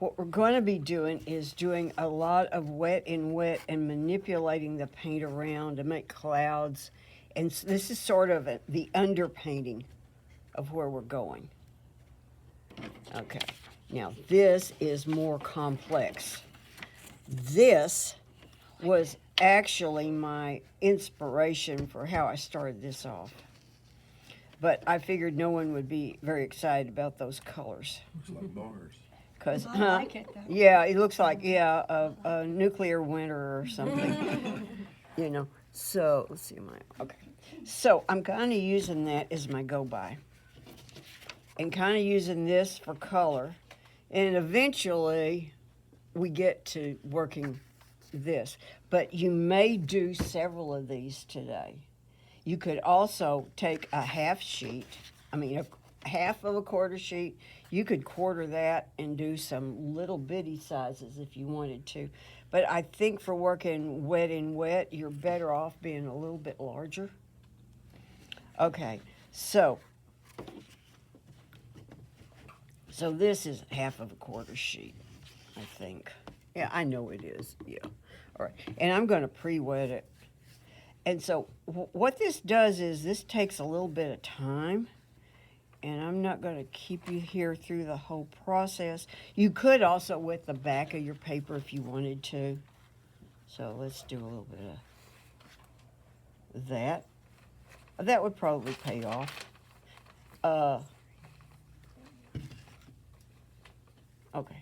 what we're going to be doing is doing a lot of wet and wet and manipulating the paint around to make clouds. And this is sort of the underpainting of where we're going. Okay, now this is more complex. This was actually my inspiration for how I started this off. But I figured no one would be very excited about those colors. Looks like bars. Cause, I like it, though. yeah, it looks like, yeah, a nuclear winter or something, you know. So, let's see, okay. So, I'm kind of using that as my go-by. And kind of using this for color. And eventually, we get to working this. But you may do several of these today. You could also take a half sheet, a half of a quarter sheet. You could quarter that and do some little bitty sizes if you wanted to. But I think for working wet and wet, you're better off being a little bit larger. Okay, so this is half of a quarter sheet, I think. Yeah, I know it is, yeah. All right, and I'm going to pre-wet it. And so what this does is this takes a little bit of time, and I'm not going to keep you here through the whole process. You could also wet the back of your paper if you wanted to. So let's do a little bit of that. That would probably pay off. Okay.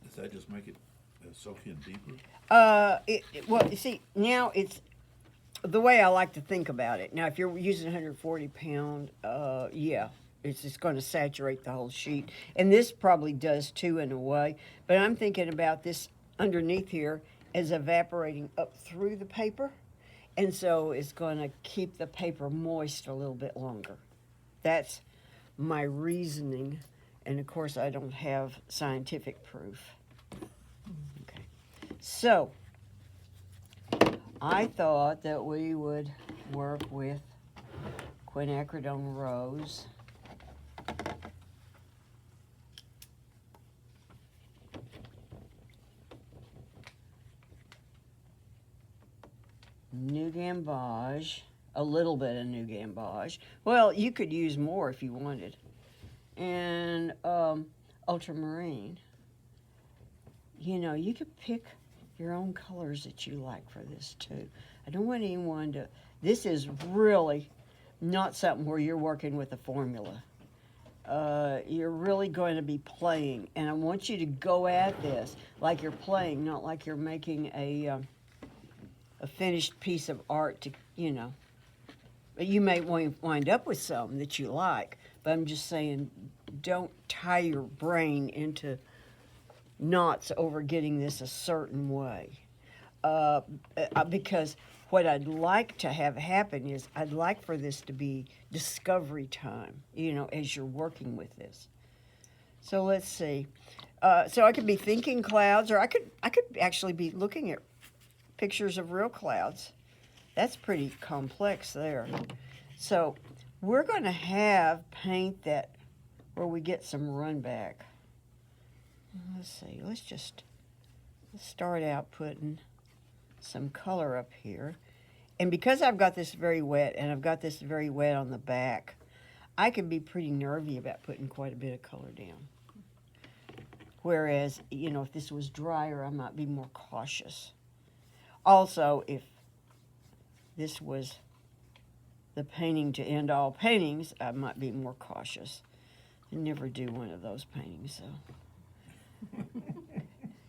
Does that just make it soak in deeper? Well, you see, now it's the way I like to think about it. Now, if you're using 140 pound, yeah, it's just going to saturate the whole sheet. And this probably does too in a way. But I'm thinking about this underneath here as evaporating up through the paper. And so it's going to keep the paper moist a little bit longer. That's my reasoning. And of course, I don't have scientific proof. Okay. So, I thought that we would work with quinacridone rose. New Gamboge, a little bit of New Gamboge. Well, you could use more if you wanted. And ultramarine. You know, you could pick your own colors that you like for this too. I don't want anyone to, this is really not something where you're working with a formula. You're really going to be playing, and I want you to go at this like you're playing, not like you're making a finished piece of art to, you know. You may wind up with something that you like, but I'm just saying don't tie your brain into knots over getting this a certain way. Because what I'd like to have happen is I'd like for this to be discovery time, you know, as you're working with this. So let's see. So I could be thinking clouds, or I could actually be looking at pictures of real clouds. That's pretty complex there. So we're going to have paint that where we get some run back. Let's see. Let's start out putting some color up here. And because I've got this very wet, and I've got this very wet on the back, I can be pretty nervy about putting quite a bit of color down. Whereas, you know, if this was drier, I might be more cautious. Also, if this was the painting to end all paintings, I might be more cautious. I never do one of those paintings, so.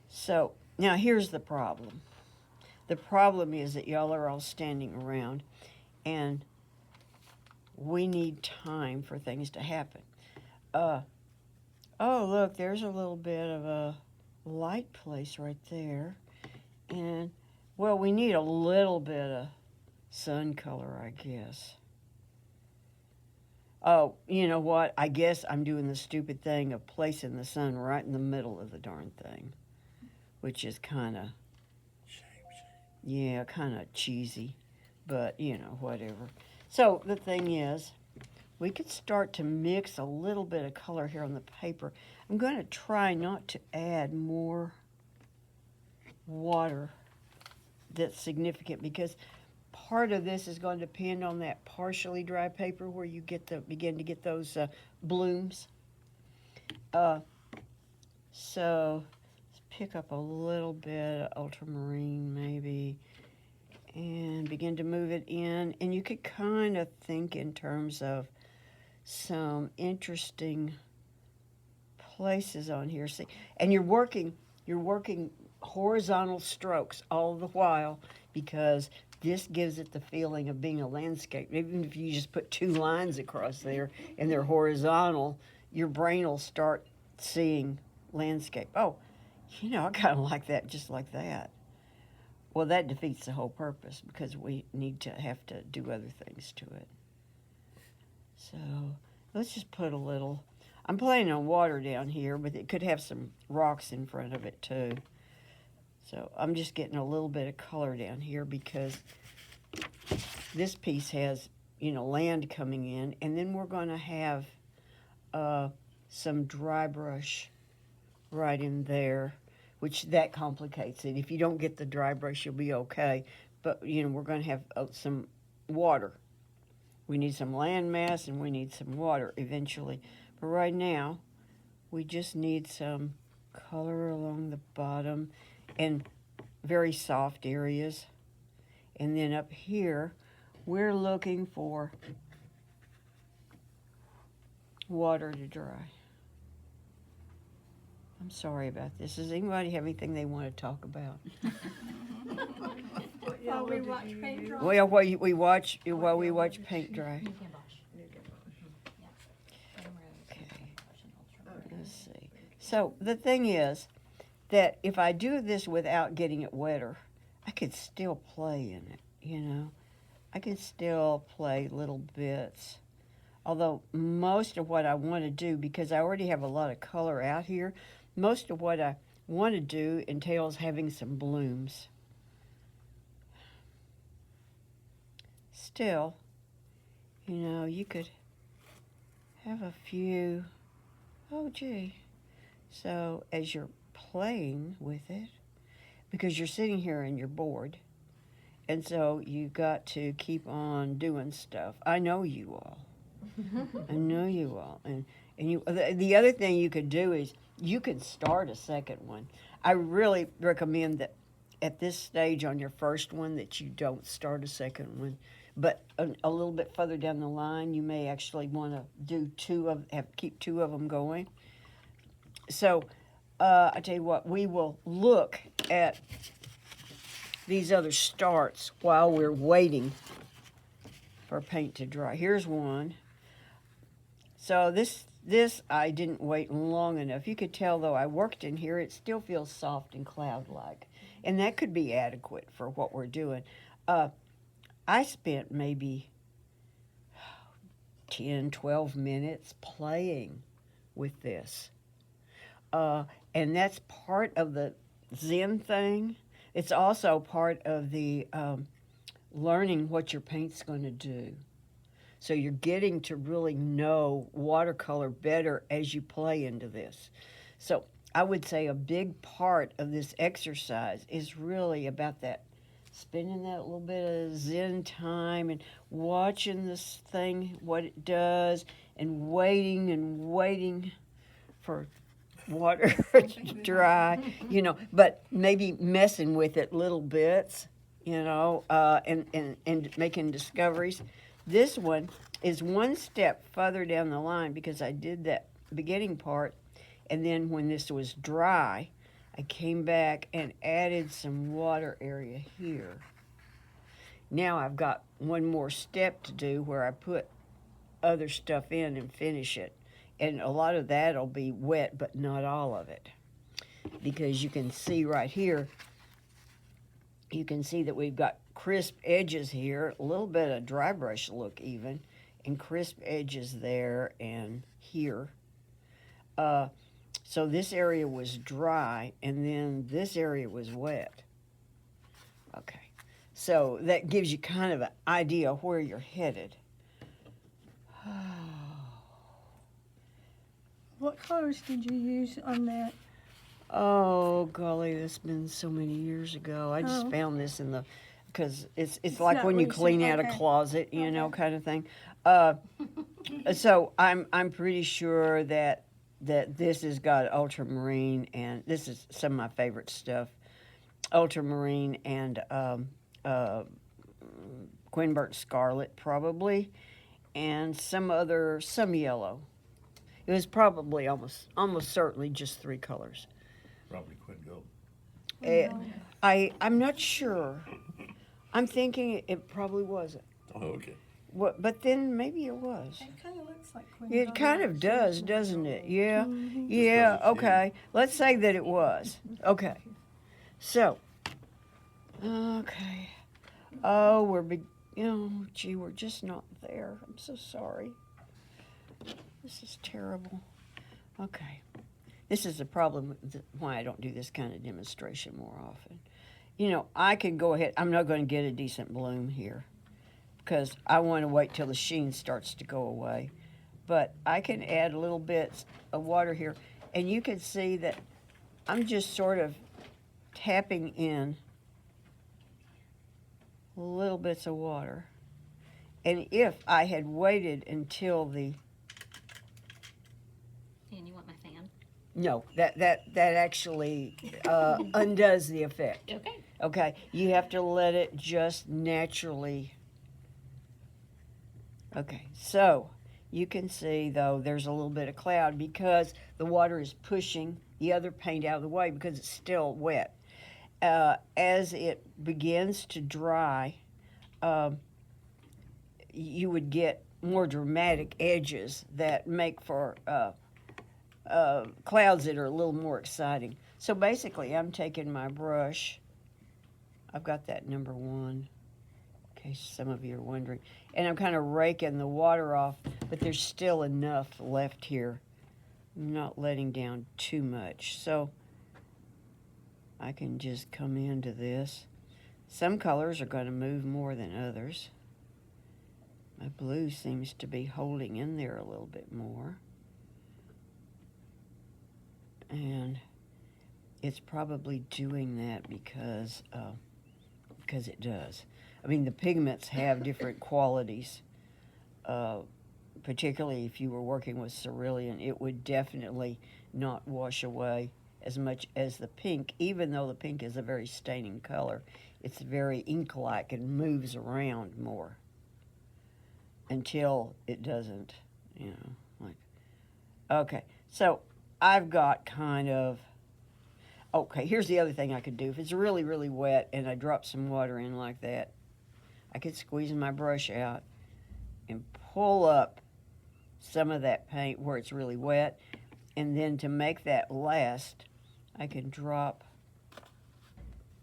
So, now here's the problem. The problem is that y'all are all standing around, and we need time for things to happen. Oh, look, there's a little bit of a light place right there. And, well, we need a little bit of sun color, I guess. Oh, you know what? I guess I'm doing the stupid thing of placing the sun right in the middle of the darn thing, which is kind of, yeah, kind of cheesy, but, you know, whatever. So the thing is, we could start to mix a little bit of color here on the paper. I'm going to try not to add more water that's significant, because part of this is going to depend on that partially dry paper where you begin to get those blooms. So let's pick up a little bit of ultramarine maybe and begin to move it in. And you could kind of think in terms of some interesting places on here. See, and you're working horizontal strokes all the while, because this gives it the feeling of being a landscape. Even if you just put two lines across there and they're horizontal, your brain will start seeing landscape. Oh, I kind of like that, just like that. Well, that defeats the whole purpose, because we need to have to do other things to it. So let's just put a little. I'm planning on water down here, but it could have some rocks in front of it too. So I'm just getting a little bit of color down here, because this piece has, land coming in, and then we're going to have some dry brush right in there, which that complicates it. If you don't get the dry brush, you'll be okay. But, we're going to have some water. We need some land mass, and we need some water eventually. But right now, we just need some color along the bottom and very soft areas. And then up here, we're looking for water to dry. I'm sorry about this. Does anybody have anything they want to talk about? While we watch paint dry. Well, while we watch paint dry. Okay. Let's see. So the thing is that if I do this without getting it wetter, I could still play in it, I can still play little bits. Although most of what I want to do, because I already have a lot of color out here, most of what I want to do entails having some blooms. Still, you could have a few. Oh, gee. So as you're playing with it, because you're sitting here and you're bored, and so you got to keep on doing stuff. I know you all. I know you all. And the other thing you could do is you could start a second one. I really recommend that at this stage on your first one that you don't start a second one. But a little bit further down the line, you may actually want to do keep two of them going. So I tell you what, we will look at these other starts while we're waiting for paint to dry. Here's one. So this I didn't wait long enough. You could tell, though, I worked in here. It still feels soft and cloud-like, and that could be adequate for what we're doing. I spent maybe 10, 12 minutes playing with this. And that's part of the Zen thing. It's also part of the learning what your paint's going to do. So you're getting to really know watercolor better as you play into this. So I would say a big part of this exercise is really about that, spending that little bit of Zen time and watching this thing, what it does, and waiting for water to dry, but maybe messing with it little bits, and making discoveries. This one is one step further down the line, because I did that beginning part, and then when this was dry, I came back and added some water area here. Now I've got one more step to do where I put other stuff in and finish it. And a lot of that will be wet, but not all of it. Because you can see right here, you can see that we've got crisp edges here, a little bit of dry brush look even, and crisp edges there and here. So this area was dry, and then this area was wet. Okay, so that gives you kind of an idea of where you're headed. What colors did you use on that? Oh golly, that's been so many years ago. I just Oh. found this in the, because it's It's like not when you recent, clean out a okay. closet, you know, Okay. kind of thing. So I'm pretty sure that this has got ultramarine, and this is some of my favorite stuff. Ultramarine and Quinburnt Scarlet probably, and some yellow. It was probably almost certainly just three colors. Probably Quinn Gold. I'm not sure. I'm thinking it probably wasn't. Oh, okay. What? But then maybe it was. It kind of looks like Queen. It kind of does, doesn't it? Yeah. Mhm. Yeah. Just 'cause it's Okay. Let's say that it was. Okay. So. Okay. Oh, gee, we're just not there. I'm so sorry. This is terrible. Okay. This is the problem why I don't do this kind of demonstration more often. You know, I could go ahead. I'm not going to get a decent bloom here because I want to wait till the sheen starts to go away. But I can add little bits of water here, and you can see that I'm just sort of tapping in little bits of water. And if I had waited until the And you want my fan? no, that actually undoes the effect. Okay. Okay, you have to let it just naturally. Okay, so you can see though there's a little bit of cloud because the water is pushing the other paint out of the way because it's still wet. As it begins to dry, you would get more dramatic edges that make for clouds that are a little more exciting. So basically, I'm taking my brush. I've got that number 1, in case some of you are wondering. And I'm kind of raking the water off, but there's still enough left here. I'm not letting down too much. So I can just come into this. Some colors are going to move more than others. My blue seems to be holding in there a little bit more. And it's probably doing that because it does. I mean, the pigments have different qualities. Particularly if you were working with cerulean, it would definitely not wash away as much as the pink, even though the pink is a very staining color. It's very ink-like and moves around more until it doesn't, like. Okay, so I've got kind of, okay, here's the other thing I could do. If it's really, really wet and I drop some water in like that, I could squeeze my brush out and pull up some of that paint where it's really wet. And then to make that last, I can drop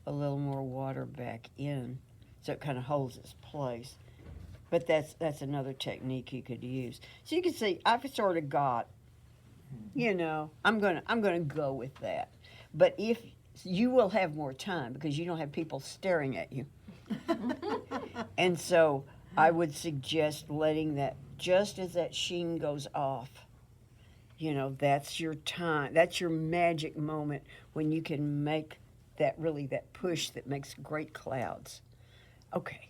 a little more water back in so it kind of holds its place. But that's another technique you could use. So you can see I've sort of got, I'm gonna go with that. But if you will have more time because you don't have people staring at you. And so I would suggest letting that, just as that sheen goes off, that's your time. That's your magic moment when you can make that push that makes great clouds. Okay.